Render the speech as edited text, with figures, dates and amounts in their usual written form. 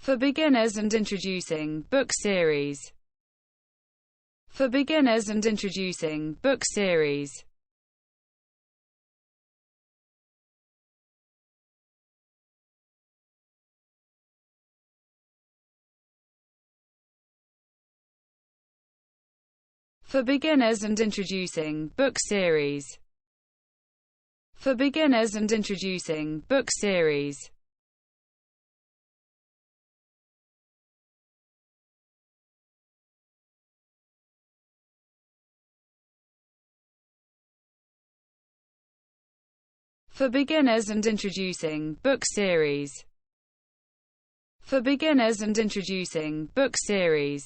For beginners and introducing book series. For beginners and introducing book series. For beginners and introducing book series. For beginners and introducing book series. For beginners and introducing book series. For beginners and introducing book series.